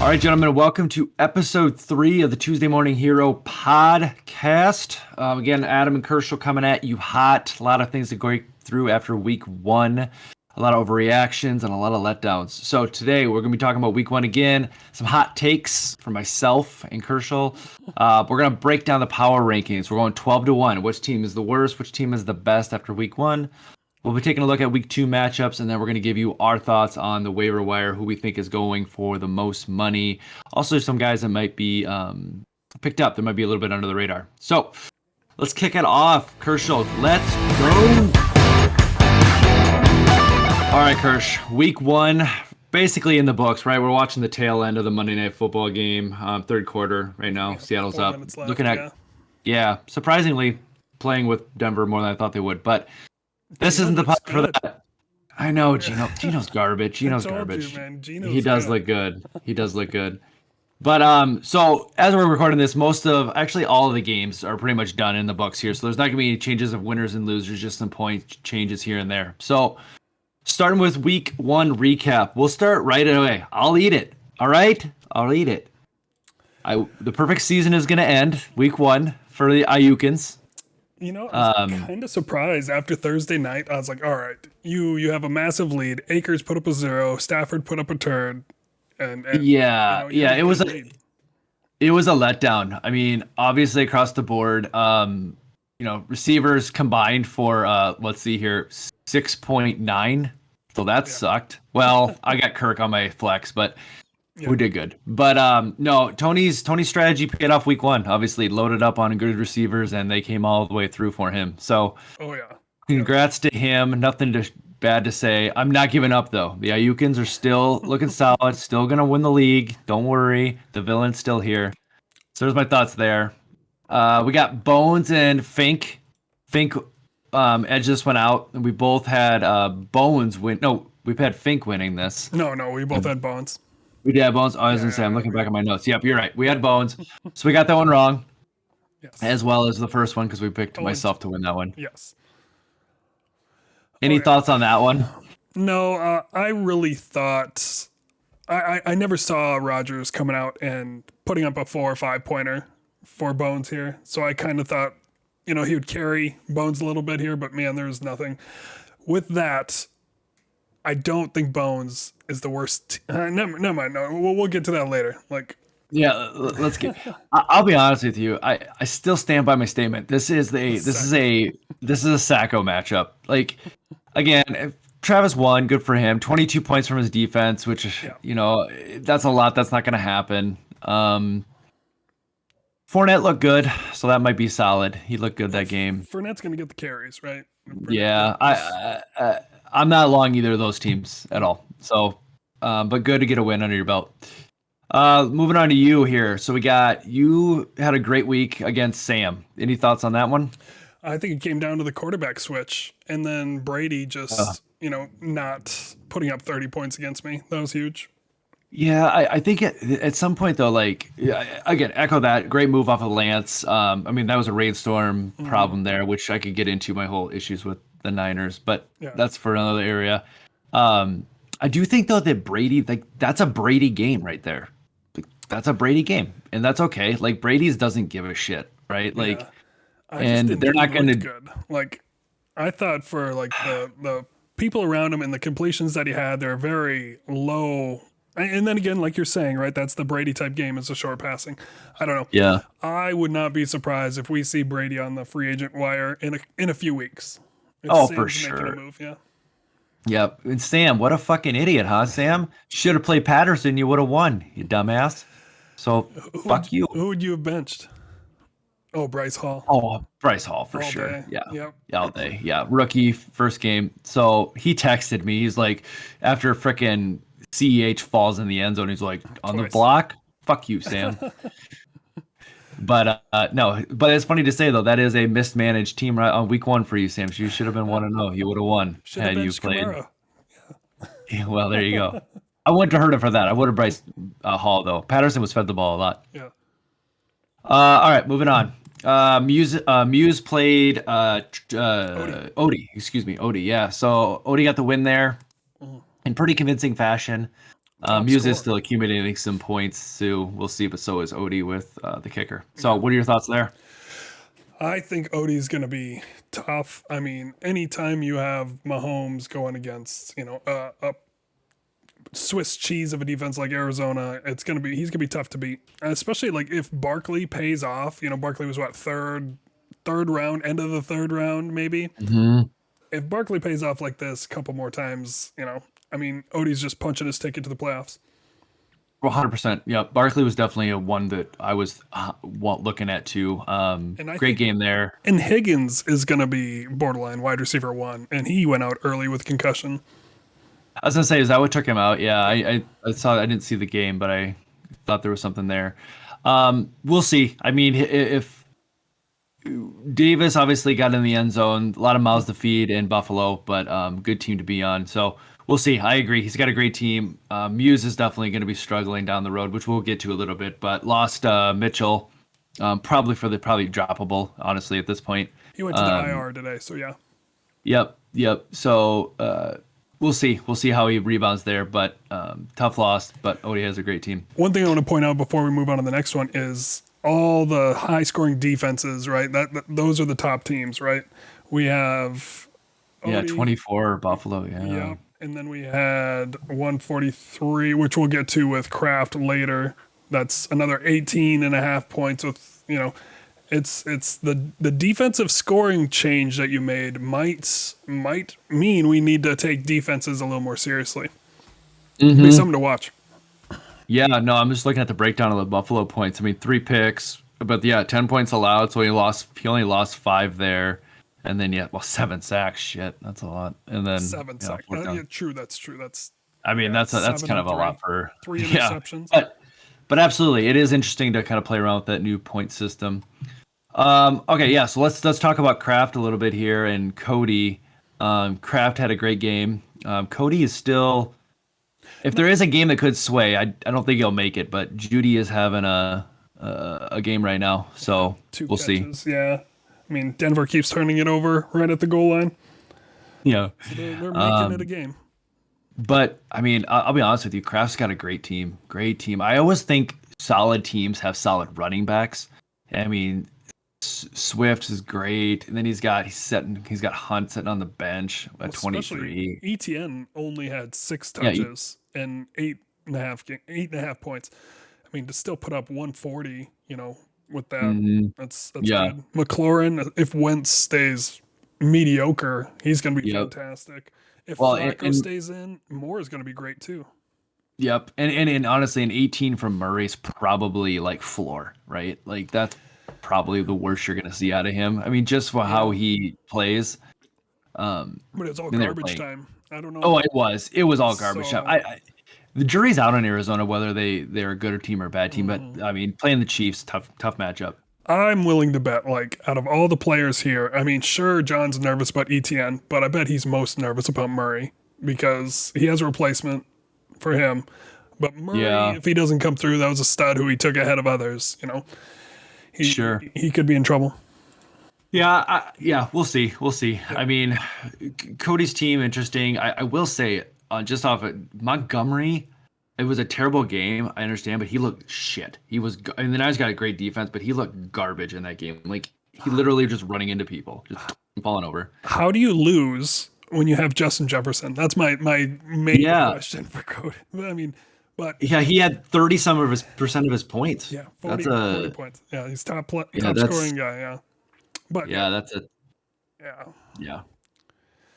All right, gentlemen, welcome to episode 3 of the Tuesday Morning Hero podcast. Again, Adam and Kershal coming at you hot. A lot of things to go through after week 1. A lot of overreactions and a lot of letdowns. So today we're going to be talking about week 1 again. Some hot takes for myself and Kershal. We're going to break down the power rankings. We're going 12-1. Which team is the worst? Which team is the best after week 1? We'll be taking a look at week 2 matchups, and then we're going to give you our thoughts on the waiver wire, who we think is going for the most money. Also, some guys that might be picked up that might be a little bit under the radar. So let's kick it off. Kershal, let's go. All right, Kersh, week 1, basically in the books, right? We're watching the tail end of the Monday Night Football game, third quarter right now. Seattle's up. Left, Looking at, surprisingly, playing with Denver more than I thought they would, but this isn't the pot for that. I know, Gino's garbage. Gino's garbage. He does look good. He does look good. But so as we're recording this, actually all of the games are pretty much done in the books here. So there's not gonna be any changes of winners and losers, just some point changes here and there. So starting with week 1 recap, we'll start right away. I'll eat it. All right, I'll eat it. The perfect season is gonna end week 1 for the Ayukans. You know, I was kind of surprised after Thursday night. I was like, all right, you have a massive lead. Akers put up a 0. Stafford put up a turd. And it was a letdown. I mean, obviously across the board, receivers combined for, let's see here, 6.9. So that sucked. Well, I got Kirk on my flex, but we did good. But no, Tony's strategy paid off week 1. Obviously loaded up on good receivers, and they came all the way through for him. So, congrats to him. Nothing bad to say. I'm not giving up though. The Ayukans are still looking solid. Still gonna win the league. Don't worry. The villain's still here. So there's my thoughts there. We got Bones and Fink. Fink edged this one out, and we both had Bones win. No, we've had Fink winning this. No, we both had Bones. We did have Bones. I was going to say, I'm looking back at my notes. Yep, you're right. We had Bones. So we got that one wrong. Yes. As well as the first one, because we picked myself to win that one. Yes. Any thoughts on that one? No, I really thought... I never saw Rodgers coming out and putting up a 4 or 5 pointer for Bones here. So I kind of thought, he would carry Bones a little bit here, but man, there was nothing. With that, I don't think Bones is the worst. Never mind. No, we'll get to that later. Let's get. I'll be honest with you. I still stand by my statement. This is a Sacco matchup. Like, again, Travis won. Good for him. 22 points from his defense, which that's a lot. That's not going to happen. Fournette looked good, so that might be solid. He looked good that game. Fournette's going to get the carries, right? I'm not along either of those teams at all. So, but good to get a win under your belt. Moving on to you here. So you had a great week against Sam. Any thoughts on that one? I think it came down to the quarterback switch, and then Brady just, not putting up 30 points against me. That was huge. Yeah, I think at some point though, again, echo that great move off of Lance. I mean, that was a rainstorm problem there, which I could get into my whole issues with the Niners, but that's for another area. I do think though that Brady, that's a Brady game right there. That's a Brady game, and that's okay. Like, Brady's doesn't give a shit, right? And they're not going to. Good. I thought for the people around him and the completions that he had, they're very low. And then again, like you're saying, right? That's the Brady type game, is the short passing. I don't know. Yeah. I would not be surprised if we see Brady on the free agent wire in a few weeks. For sure. A move, yeah. Yep. And Sam, what a fucking idiot, huh? Sam should have played Patterson. You would have won, you dumbass. So fuck you. Who would you have benched? Oh, Bryce Hall. Oh, Bryce Hall for all sure. Day. Yeah. Yep. All day. Yeah. Rookie first game. So he texted me. He's like, after frickin' CEH falls in the end zone, he's like, on the block? Fuck you, Sam. But no, but it's funny to say though, that is a mismanaged team right on week 1 for you, Sam. So you should have been 1-0. You would have won had you played. Yeah, well, there you go. I wouldn't have heard it for that. I would have Bryce Hall though. Patterson was fed the ball a lot. Yeah. All right, moving on. Muse played Odie. Excuse me, Odie. Yeah. So Odie got the win there in pretty convincing fashion. Top Muse is scorer. still accumulating some points, so we'll see. But so is Odie with the kicker. So, what are your thoughts there? I think Odie's going to be tough. I mean, anytime you have Mahomes going against, a Swiss cheese of a defense like Arizona, he's gonna be tough to beat. Especially like if Barkley pays off. Barkley was what third round, end of the third round, maybe. Mm-hmm. If Barkley pays off like this a couple more times, I mean, Odie's just punching his ticket to the playoffs. 100%. Yeah, Barkley was definitely a one that I was looking at too. And I Great think, game there. and Higgins is gonna be borderline wide receiver one, and he went out early with concussion. I was gonna say, is that what took him out? Yeah, I saw. I didn't see the game, but I thought there was something there. We'll see. I mean, if Davis obviously got in the end zone, a lot of mouths to feed in Buffalo, but good team to be on. So we'll see. I agree. He's got a great team. Muse is definitely going to be struggling down the road, which we'll get to a little bit. But lost Mitchell, probably droppable. Honestly, at this point, He went to the IR today, so yeah. Yep. So we'll see. We'll see how he rebounds there. But tough loss. But Odie has a great team. One thing I want to point out before we move on to the next one is all the high-scoring defenses, right? Those are the top teams, right? We have Yeah, Odie, 24 Buffalo. Yeah. Yep. And then we had 143, which we'll get to with Kraft later. That's another 18 and a half points with, it's the defensive scoring change that you made might mean we need to take defenses a little more seriously. It'll be something to watch. Yeah, no, I'm just looking at the breakdown of the Buffalo points. I mean, 3 picks, but yeah, 10 points allowed. So he only lost 5 there. And then, 7 sacks. Shit, that's a lot. And then 7 sacks. Yeah, true. That's true. I mean, that's kind of a lot for 3 interceptions. But absolutely, it is interesting to kind of play around with that new point system. Okay, yeah. So let's talk about Kraft a little bit here and Cody. Kraft had a great game. Cody is still. If there is a game that could sway, I don't think he'll make it. But Judy is having a game right now, so 2 we'll catches, see. Yeah, I mean Denver keeps turning it over right at the goal line. Yeah, so they're making it a game. But I mean, I'll be honest with you. Kraft's got a great team. Great team. I always think solid teams have solid running backs. I mean, Swift is great, and then he's got Hunt sitting on the bench at 23. ETN only had 6 touches and 8.5 points. I mean, to still put up 140, with that, that's good. McLaurin, if Wentz stays mediocre, he's going to be fantastic. If Flacco stays in, Moore is going to be great too. Yep, and honestly, an 18 from Murray's probably like floor, right? Like that's probably the worst you're going to see out of him. I mean, just for how he plays. But it's all garbage time. I don't know. Oh, it was all garbage time. The jury's out on Arizona whether they're a good team or a bad team. But I mean, playing the Chiefs, tough matchup. I'm willing to bet, like, out of all the players here, I mean, sure, John's nervous about ETN, but I bet he's most nervous about Murray because he has a replacement for him. But Murray, if he doesn't come through, that was a stud who he took ahead of others. He could be in trouble. Yeah, we'll see. Yep. I mean, Cody's team, interesting. I will say, just off it, Montgomery, it was a terrible game. I understand, but he looked shit. The Niners got a great defense, but he looked garbage in that game. Like, he literally just running into people, just falling over. How do you lose when you have Justin Jefferson? That's my main question for Cody. I mean, but yeah, he had 30% of his points. Yeah, 40 points. Yeah, he's top scoring guy. Yeah, but that's it. Yeah.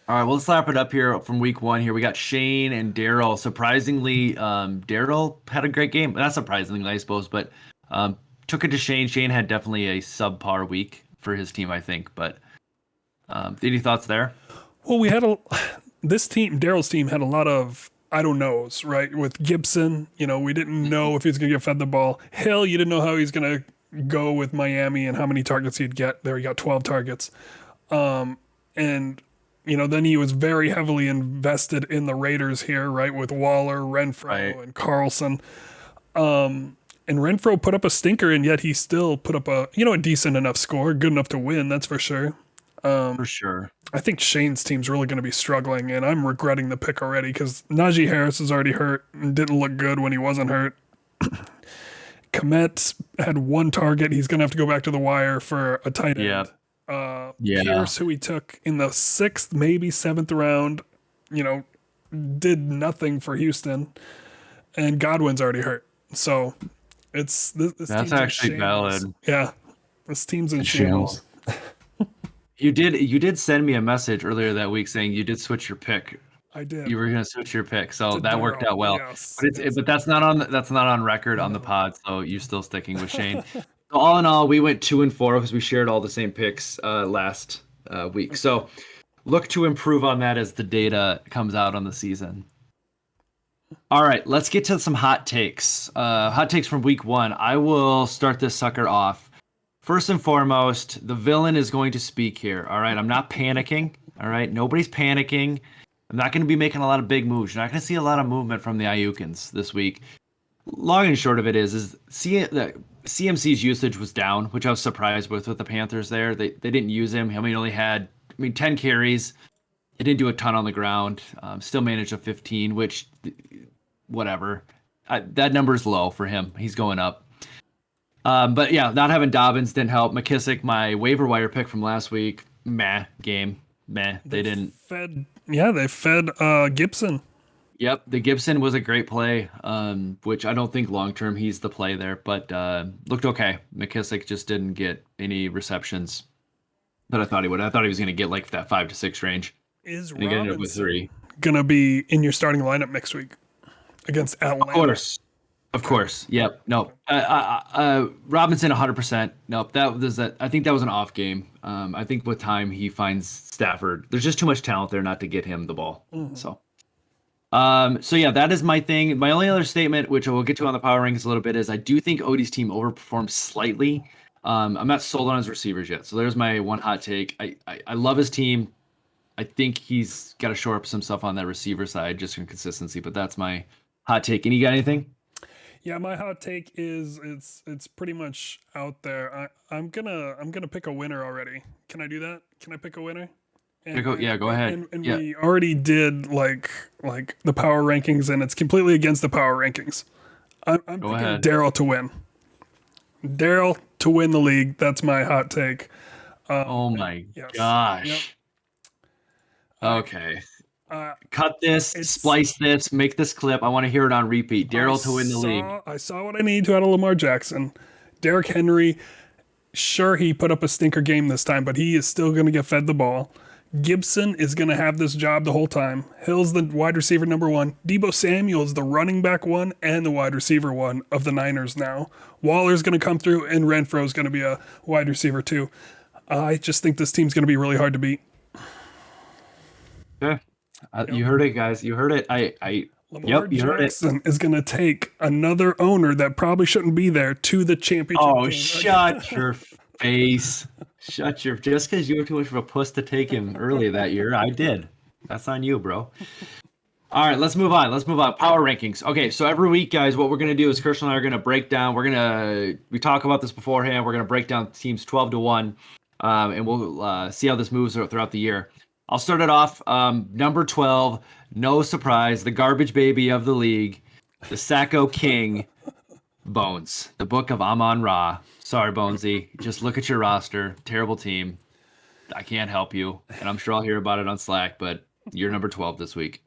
All right, well, let's wrap it up here from week 1. Here we got Shane and Daryl. Surprisingly, Daryl had a great game. Not surprisingly, I suppose, but took it to Shane. Shane had definitely a subpar week for his team, I think. But any thoughts there? Well, we had Daryl's team had a lot of I don't knows, right? With Gibson, we didn't know if he was going to get fed the ball. Hill, you didn't know how he's going to go with Miami and how many targets he'd get. There, he got 12 targets. And then he was very heavily invested in the Raiders here, right? With Waller, Renfro, and Carlson. And Renfro put up a stinker, and yet he still put up a decent enough score, good enough to win, that's for sure. For sure. I think Shane's team's really going to be struggling, and I'm regretting the pick already because Najee Harris is already hurt and didn't look good when he wasn't hurt. Komet had one target. He's going to have to go back to the wire for a tight end. Yeah. Pierce, who he took in the 6th, maybe 7th round, did nothing for Houston. And Godwin's already hurt. So this That's actually valid. Yeah. This team's in shambles. You did send me a message earlier that week saying you did switch your pick. I did. You were going to switch your pick, so that worked out well. Yes, but that's not on record on the pod, so you're still sticking with Shane. So all in all, we went 2-4 because we shared all the same picks last week. So look to improve on that as the data comes out on the season. All right, let's get to some hot takes. Hot takes from week 1. I will start this sucker off. First and foremost, the villain is going to speak here. All right, I'm not panicking. All right, nobody's panicking. I'm not going to be making a lot of big moves. You're not going to see a lot of movement from the Ayukans this week. Long and short of it is CMC's usage was down, which I was surprised with the Panthers there. They didn't use him. He only had 10 carries. He didn't do a ton on the ground. Still managed a 15, which whatever. That number's low for him. He's going up. But yeah, not having Dobbins didn't help. McKissick, my waiver wire pick from last week, they didn't. They fed Gibson. Yep, the Gibson was a great play, which I don't think long-term he's the play there, but looked okay. McKissick just didn't get any receptions that I thought he would. I thought he was going to get like that 5 to 6 range. Is Robinson with 3. Going to be in your starting lineup next week against Atlanta? Of course. Yep. No. Robinson 100%. Nope. I think that was an off game. I think with time he finds Stafford. There's just too much talent there not to get him the ball. Mm-hmm. So yeah, that is my thing. My only other statement, which I will get to on the power rankings a little bit, is I do think Odie's team overperformed slightly. I'm not sold on his receivers yet. So there's my one hot take. I love his team. I think he's got to shore up some stuff on that receiver side just for consistency. But that's my hot take. And you got anything? Yeah, my hot take is it's pretty much out there. I'm gonna pick a winner already. Can I do that? Can I pick a winner? Go ahead. And we already did like the power rankings, and it's completely against the power rankings. I'm picking Daryl to win. Daryl to win the league. That's my hot take. Oh my gosh. Yep. Okay. Cut this, splice this, make this clip. I want to hear it on repeat. Daryl to win the league. I saw what I need to out of Lamar Jackson. Derrick Henry, sure, he put up a stinker game this time, but he is still going to get fed the ball. Gibson is going to have this job the whole time. Hill's the wide receiver number 1. Deebo Samuel is the running back 1 and the wide receiver 1 of the Niners now. Waller's going to come through, and Renfro's going to be a wide receiver 2. I just think this team's going to be really hard to beat. Yeah. You heard it, guys. You heard it. Lamar Jackson is going to take another owner that probably shouldn't be there to the championship. Oh, shut your face. Just because you were too much of a puss to take him early that year, I did. That's on you, bro. All right, let's move on. Power rankings. Okay, so every week, guys, what we're going to do is Kirsten and I are going to break down. We talk about this beforehand. We're going to break down teams 12-1, and we'll see how this moves throughout the year. I'll start it off. Number 12, no surprise, the garbage baby of the league, the Sacco King, Bones, the Book of Amon-Ra. Sorry, Bonesy. Just look at your roster. Terrible team. I can't help you, and I'm sure I'll hear about it on Slack, but you're number 12 this week.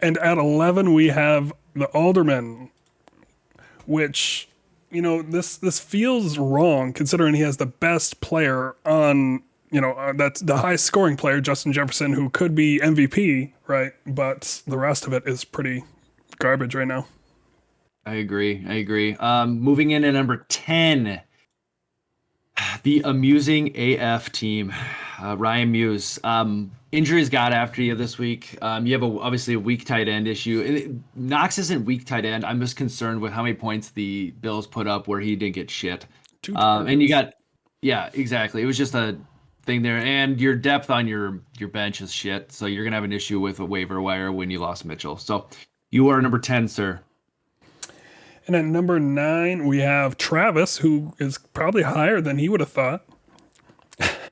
And at 11, we have the Alderman, which, this feels wrong considering he has the best player on... that's the highest scoring player, Justin Jefferson, who could be MVP, right? But the rest of it is pretty garbage right now. I agree. Moving in at number 10, the amusing AF team, Ryan Muse. Injuries got after you this week. You have obviously a weak tight end issue. Knox isn't weak tight end. I'm just concerned with how many points the Bills put up where he didn't get shit. And you got, yeah, exactly. It was just a thing there, and your depth on your bench is shit, so you're gonna have an issue with a waiver wire when you lost Mitchell. So you are number 10, sir. And at number 9 we have Travis, who is probably higher than he would have thought.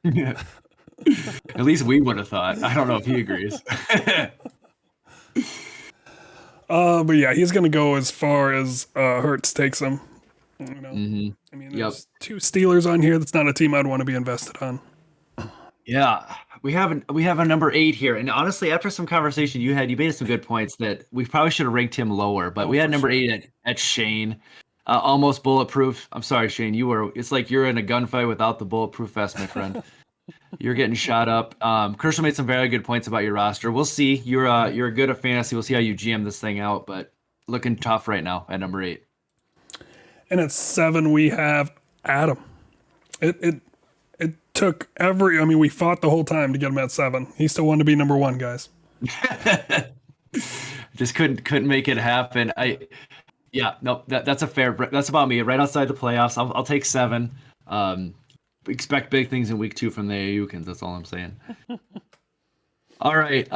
Yeah. At least we would have thought. I don't know if he agrees. But yeah, he's gonna go as far as Hertz takes him. You know, I mean, Yep. there's two Steelers on here. That's not a team I'd want to be invested on. Yeah, we have a number 8 here, and honestly, after some conversation you made some good points that we probably should have ranked him lower, but we had number 8 at Shane, almost bulletproof. I'm sorry, Shane, it's like you're in a gunfight without the bulletproof vest, my friend. You're getting shot up. Kershaw made some very good points about your roster. We'll see. You're good at fantasy. We'll see how you GM this thing out, but looking tough right now at number 8. And at 7, we have Adam. It took we fought the whole time to get him at 7. He still wanted to be number 1, guys. Just couldn't make it happen. That's about me. Right outside the playoffs. I'll take 7. Expect big things in week 2 from the Ayukins. That's all I'm saying. All right,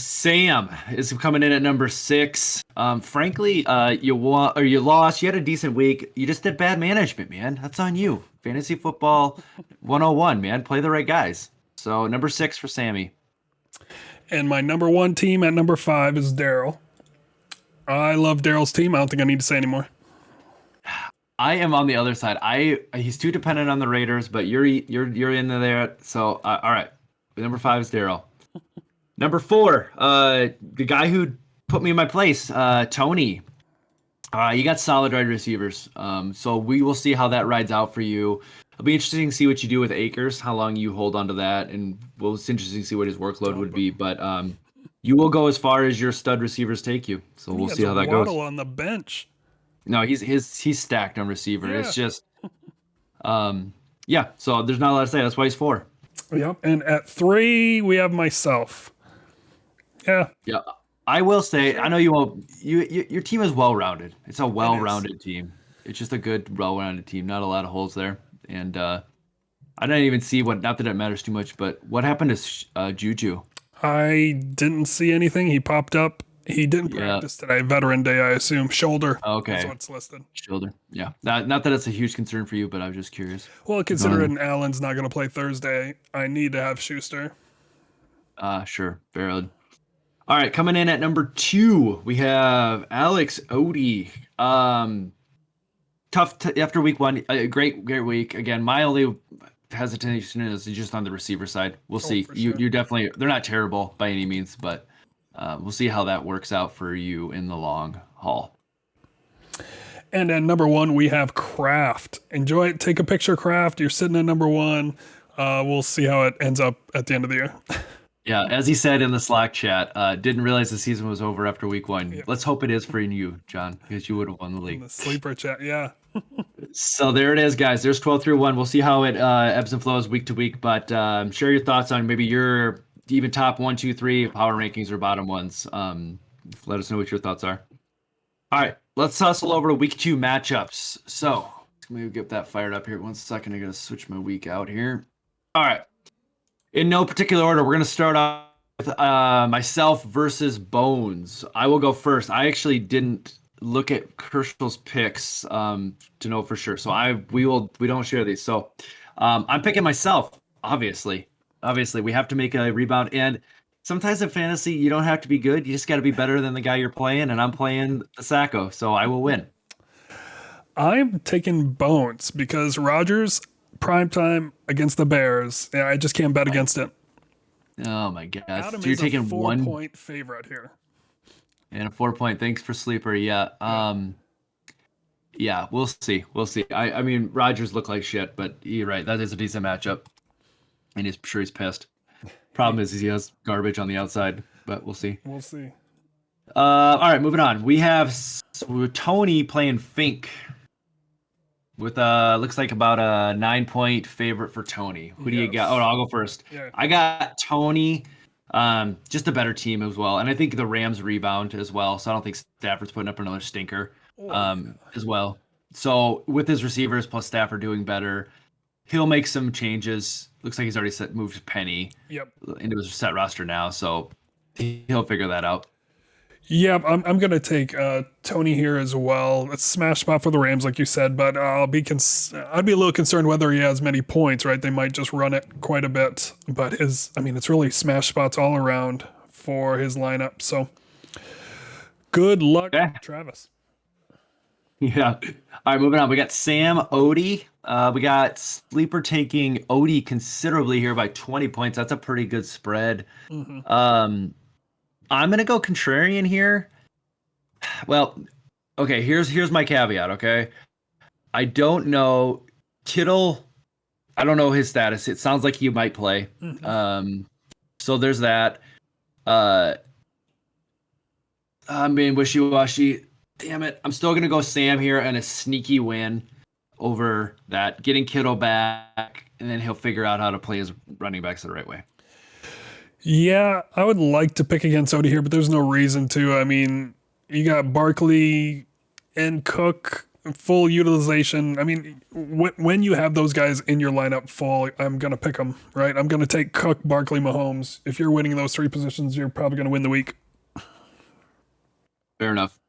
Sam is coming in at number 6. Frankly, you lost. You had a decent week. You just did bad management, man. That's on you. Fantasy football 101, man. Play the right guys. So number 6 for Sammy. And my number 1 team at number 5 is Daryl. I love Daryl's team. I don't think I need to say anymore. I am on the other side. He's too dependent on the Raiders, but you're in there. So all right, number 5 is Daryl. Number 4, the guy who put me in my place, Tony. You got solid wide receivers. So we will see how that rides out for you. It'll be interesting to see what you do with Akers, how long you hold on to that, and it's interesting to see what his workload would be. But you will go as far as your stud receivers take you. So we'll see how that goes. Waddle on the bench. No, he's stacked on receiver. Yeah. It's just, So there's not a lot to say. That's why he's 4. Yep. And at 3, we have myself. Yeah. Yeah. I will say, I know you won't. Your team is well-rounded. It's a well-rounded team. It's just a good, well-rounded team. Not a lot of holes there. And I didn't even see not that it matters too much, but what happened to Juju? I didn't see anything. He popped up. He didn't practice today. Veteran Day, I assume. Shoulder. Okay. That's what's listed. Shoulder. Yeah. Not that it's a huge concern for you, but I was just curious. Well, considering Allen's not going to play Thursday, I need to have Schuster. Sure. Barely. All right. Coming in at number 2, we have Alex Odie. Tough after week 1. Great week. Again, my only hesitation is just on the receiver side. We'll see. Sure. You definitely, they're not terrible by any means, but we'll see how that works out for you in the long haul. And at number 1, we have Kraft. Enjoy it. Take a picture, Kraft. You're sitting at number 1. We'll see how it ends up at the end of the year. Yeah, as he said in the Slack chat, didn't realize the season was over after week 1. Yeah. Let's hope it is for you, John, because you would have won the league. In the sleeper chat, yeah. So there it is, guys. There's 12 through 1. We'll see how it ebbs and flows week to week, but share your thoughts on maybe your even top 1, 2, 3 power rankings or bottom ones. Let us know what your thoughts are. All right, let's hustle over to week 2 matchups. So let me get that fired up here. 1 second. I got to switch my week out here. All right. In no particular order, we're going to start off with myself versus Bones. I will go first. I actually didn't look at Kershaw's picks to know for sure. So we don't share these. So I'm picking myself, obviously. Obviously, we have to make a rebound. And sometimes in fantasy, you don't have to be good. You just got to be better than the guy you're playing. And I'm playing the Sacco, so I will win. I'm taking Bones because Rodgers, primetime against the Bears. Yeah, I just can't bet against it. Oh, my gosh. Adam so you're is taking a 4-point favorite here. And a 4-point. Thanks for sleeper. Yeah. Yeah, we'll see. We'll see. I mean, Rodgers look like shit, but you're right. That is a decent matchup. And he's sure he's pissed. Problem is he has garbage on the outside, but we'll see. We'll see. All right, moving on. We have Tony playing Fink with looks like about a 9-point favorite for Tony. Who do you got? Oh, no, I'll go first. Yeah. I got Tony, just a better team as well, and I think the Rams rebound as well. So I don't think Stafford's putting up another stinker as well. So with his receivers plus Stafford doing better, he'll make some changes. Looks like he's already moved Penny into his set roster now, so he'll figure that out. Yeah, I'm gonna take Tony here as well. It's smash spot for the Rams, like you said, but I'd be a little concerned whether he has many points. Right, they might just run it quite a bit, but it's really smash spots all around for his lineup. So good luck, Okay. Travis. Yeah. All right, moving on. We got Sam Odie. We got Sleeper taking Odie considerably here by 20 points. That's a pretty good spread. Hmm. Um, I'm gonna go contrarian here. Well, okay, here's my caveat, okay? I don't know Kittle, I don't know his status. It sounds like he might play. Hmm. Um, so there's that. Uh, I'm being wishy-washy. Damn it. I'm still gonna go Sam here and a sneaky win over that. Getting Kittle back, and then he'll figure out how to play his running backs the right way. Yeah, I would like to pick against Odie here, but there's no reason to. I mean, you got Barkley and Cook full utilization. I mean, when you have those guys in your lineup full, I'm gonna pick them, right? I'm gonna take Cook, Barkley, Mahomes. If you're winning those three positions, you're probably gonna win the week. Fair enough.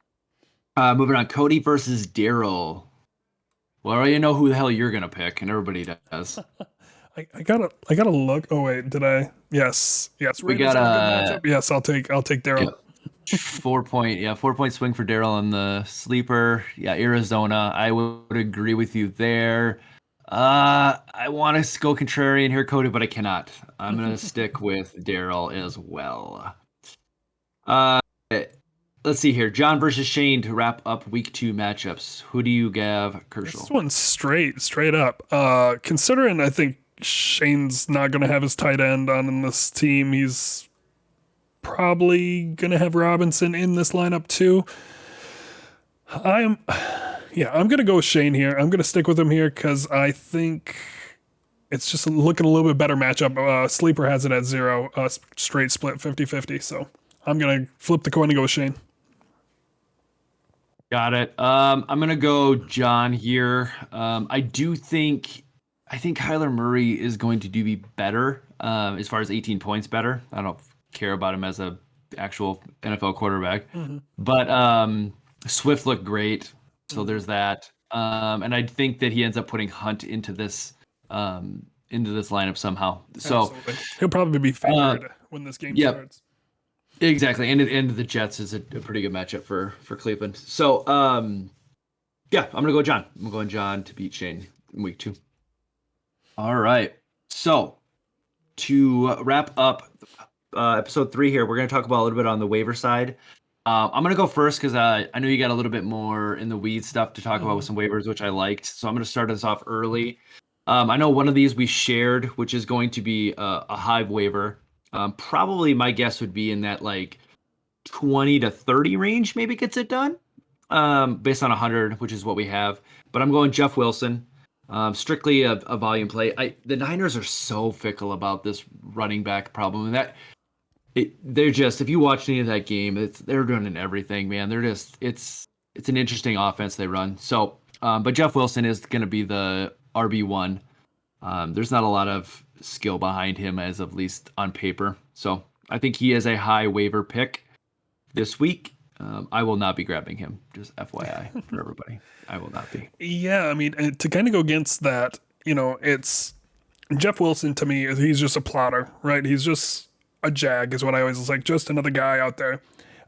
Moving on, Cody versus Daryl. Well, I already know who the hell you're gonna pick, and everybody does. I gotta look. Oh wait, did I? Yes. We Raiders got have a good a matchup. Yes, I'll take yeah, Daryl. 4 point swing for Daryl on the sleeper. Yeah, Arizona. I would agree with you there. I want to go contrarian here, Cody, but I cannot. I'm gonna stick with Daryl as well. Uh, let's see here. John versus Shane to wrap up week 2 matchups. Who do you have, Kershaw? This one's straight up. Considering I think Shane's not gonna have his tight end on in this team, he's probably gonna have Robinson in this lineup too. I'm I'm gonna go with Shane here. I'm gonna stick with him here because I think it's just looking a little bit better matchup. Sleeper has it at 0, straight split 50-50. So I'm gonna flip the coin and go with Shane. Got it. I'm gonna go John here. I think Kyler Murray is going to do be better. As far as 18 points better. I don't care about him as a actual NFL quarterback, Mm-hmm. but Swift looked great, so Mm-hmm. there's that. And I think that he ends up putting Hunt into this lineup somehow. So, Absolutely, he'll probably be uh, favored when this game yep, starts. exactly. And the Jets is a pretty good matchup for Cleveland. So, yeah, I'm gonna go John. I'm going John to beat Shane in week 2. All right. So to wrap up episode 3 here, we're gonna talk about a little bit on the waiver side. I'm gonna go first because I know you got a little bit more in the weeds stuff to talk about Mm-hmm. with some waivers, which I liked. So I'm gonna start us off early. I know one of these we shared, which is going to be a Hive waiver. Probably my guess would be in that like 20 to 30 range, maybe gets it done. Based on 100, which is what we have. But I'm going Jeff Wilson. Strictly a volume play. The Niners are so fickle about this running back problem, and they're just, if you watch any of that game, they're running everything, man. It's an interesting offense they run. So, but Jeff Wilson is going to be the RB1. There's not a lot of skill behind him as of least on paper. So I think he is a high waiver pick this week. I will not be grabbing him. Just FYI for everybody, I will not be. Yeah, I mean, and to kind of go against that, it's Jeff Wilson to me. He's just a plotter, right? He's just a jag, is what I always was like. Just another guy out there.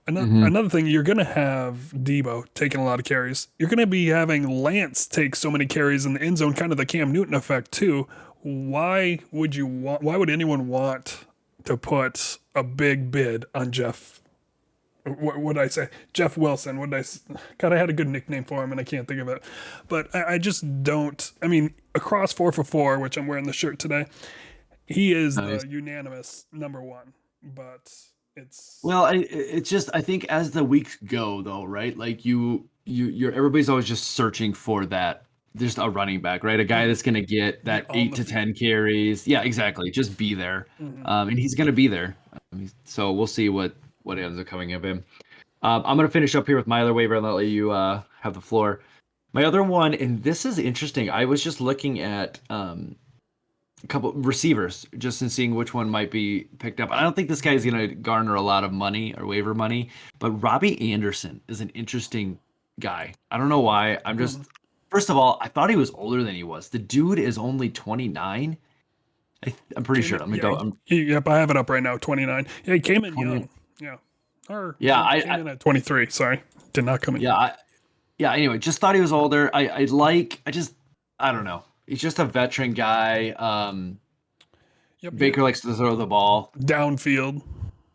Hmm. Another thing, you're gonna have Debo taking a lot of carries. You're gonna be having Lance take so many carries in the end zone, kind of the Cam Newton effect too. Why would anyone want to put a big bid on Jeff? What would I say? Jeff Wilson. God, I had a good nickname for him and I can't think of it. But I just don't. I mean, across 4 for 4, which I'm wearing the shirt today, he is Nice. the unanimous number one. But it's. Well, it's just, I think as the weeks go though, right? Like you're everybody's always just searching for that. Just a running back, right? A guy that's going to get Be that on 8 the to field. 10 carries. Yeah, exactly. Just be there. Hmm. And he's going to be there. So we'll see what ends up coming of him. I'm going to finish up here with my other waiver and I'll let you have the floor. My other one, and this is interesting. I was just looking at a couple receivers just in seeing which one might be picked up. I don't think this guy's going to garner a lot of money or waiver money, but Robbie Anderson is an interesting guy. I don't know why. I'm just first of all, I thought he was older than he was. The dude is only 29. I'm pretty sure. Let me go. Yep, I have it up right now. 29. Yeah, he came in 20. young. Yeah, or Yeah, he came in at 23. Sorry, did not come in. Yeah, Anyway, just thought he was older. I don't know. He's just a veteran guy. Yep, Baker likes to throw the ball downfield.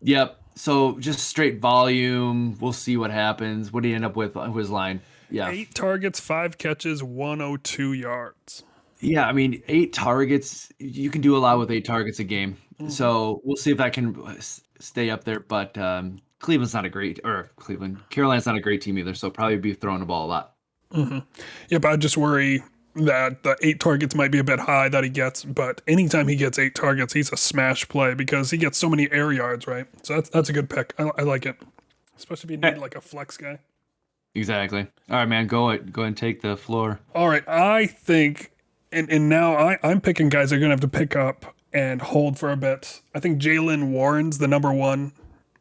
Yep. So just straight volume. We'll see what happens. What did he end up with on his line? Yeah. 8 targets, 5 catches, 102 yards. Yeah, I mean, 8 targets. You can do a lot with 8 targets a game. So we'll see if that can stay up there. But Carolina's not a great team either. So probably be throwing the ball a lot. Yep, I just worry that the 8 targets might be a bit high that he gets. But anytime he gets 8 targets, he's a smash play because he gets so many air yards, right? So that's a good pick. I like it, especially if you need like a flex guy. Exactly. All right, man. Go ahead and take the floor. All right, I think, and now I'm picking guys that are going to have to pick up and hold for a bit. I think Jalen Warren's the number 1,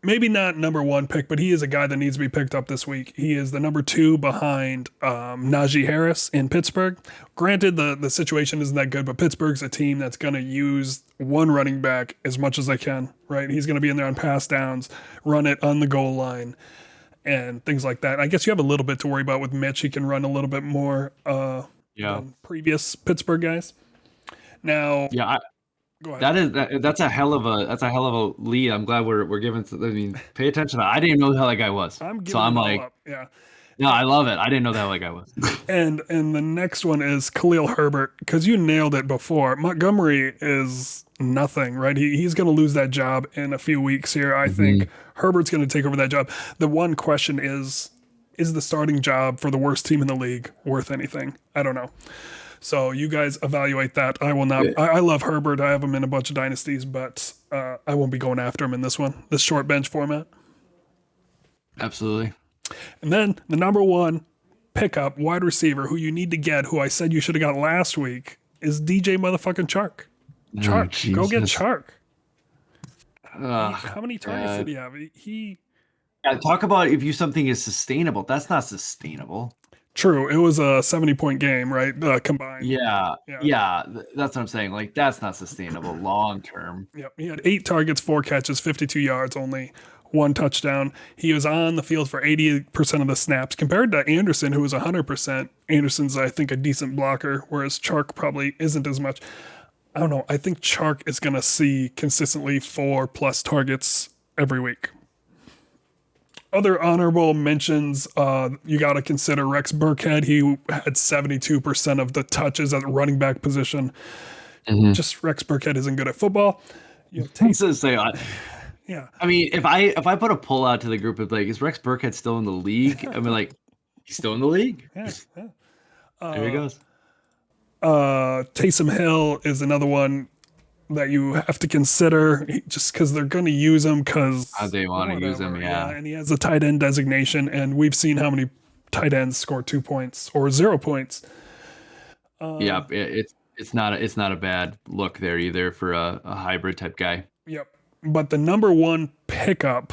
maybe not number 1 pick, but he is a guy that needs to be picked up this week. He is the number 2 behind Najee Harris in Pittsburgh. Granted, the situation isn't that good, but Pittsburgh's a team that's going to use one running back as much as they can, right? He's going to be in there on pass downs, run it on the goal line, and things like that. I guess you have a little bit to worry about with Mitch. He can run a little bit more than previous Pittsburgh guys. Now, go ahead. That's a hell of a lead. I'm glad we're giving. I mean, pay attention to that. I didn't know who that guy was. I'm like, up. Yeah. No, I love it. I didn't know that that guy was. and the next one is Khalil Herbert, because you nailed it before. Montgomery is nothing, right? He's going to lose that job in a few weeks here. I think Herbert's going to take over that job. The one question is the starting job for the worst team in the league worth anything? I don't know. So you guys evaluate that. I will not. I love Herbert. I have him in a bunch of dynasties, but I won't be going after him in this one, this short bench format. Absolutely. And then the number 1 pickup wide receiver who you need to get, who I said you should have got last week, is DJ motherfucking Chark. Chark, go get Chark. How many targets did he have? Talk about if something is sustainable. That's not sustainable. True. It was a 70-point game, right? Combined. Yeah. That's what I'm saying. Like, that's not sustainable long term. Yep. He had 8 targets, 4 catches, 52 yards, only 1 touchdown. He was on the field for 80% of the snaps compared to Anderson, who was 100%. Anderson's, I think, a decent blocker, whereas Chark probably isn't as much. I don't know. I think Chark is going to see consistently 4+ targets every week. Other honorable mentions, you got to consider Rex Burkhead. He had 72% of the touches at the running back position. Just Rex Burkhead isn't good at football. Yeah. I mean, if I put a poll out to the group of like, is Rex Burkhead still in the league? I mean, like, he's still in the league. Yeah. There he goes. Taysom Hill is another one that you have to consider just because they're going to use him because they want to use him. Yeah. And he has the tight end designation, and we've seen how many tight ends score 2 points or 0 points. It's not a bad look there either for a hybrid type guy. Yep. But the number 1 pickup,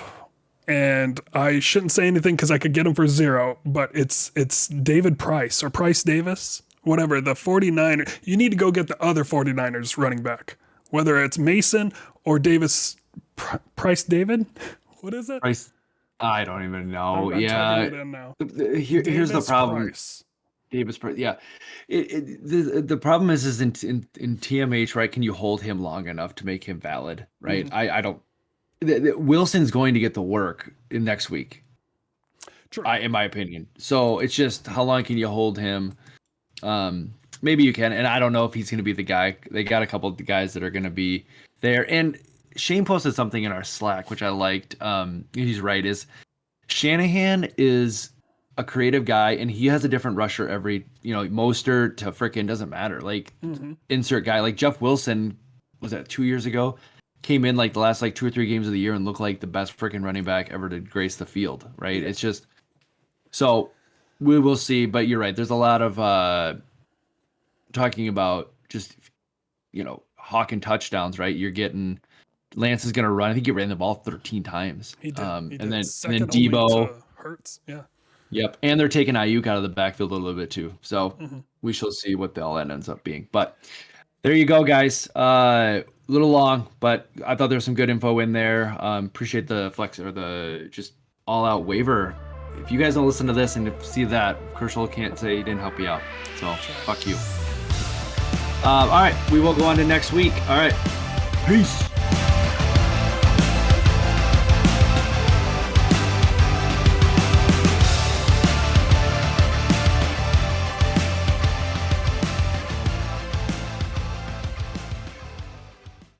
and I shouldn't say anything because I could get him for 0, but it's David Price or Price Davis, whatever, the 49ers. You need to go get the other 49ers running back, whether it's Mason or Davis. Price David? What is it? Price. I don't even know. I'm typing it in now. Here's the problem. Price. Davis Price. Yeah. The problem is in TMH, right? Can you hold him long enough to make him valid, right? I don't. Wilson's going to get the work in next week. True. In my opinion. So it's just how long can you hold him? Maybe you can, and I don't know if he's going to be the guy. They got a couple of guys that are going to be there. And Shane posted something in our Slack, which I liked. He's right. Is Shanahan is a creative guy, and he has a different rusher every, Mostert to frickin' doesn't matter. Like insert guy like Jeff Wilson, was that 2 years ago? Came in like the last 2 or 3 games of the year and looked like the best frickin' running back ever to grace the field. Right? It's just so we will see. But you're right. There's a lot of talking about just hawking touchdowns, right? You're getting Lance is going to run. I think he ran the ball 13 times. He did. He did. And then Second Debo. only to Hurts. Yeah. Yep. And they're taking Ayuk out of the backfield a little bit too. So Mhm. we shall see what all that ends up being. But there you go, guys. A little long, but I thought there was some good info in there. Appreciate the flex or the just all out waiver. If you guys don't listen to this and see that, Kershaw can't say he didn't help you out. So fuck you. All right. We will go on to next week. All right. Peace.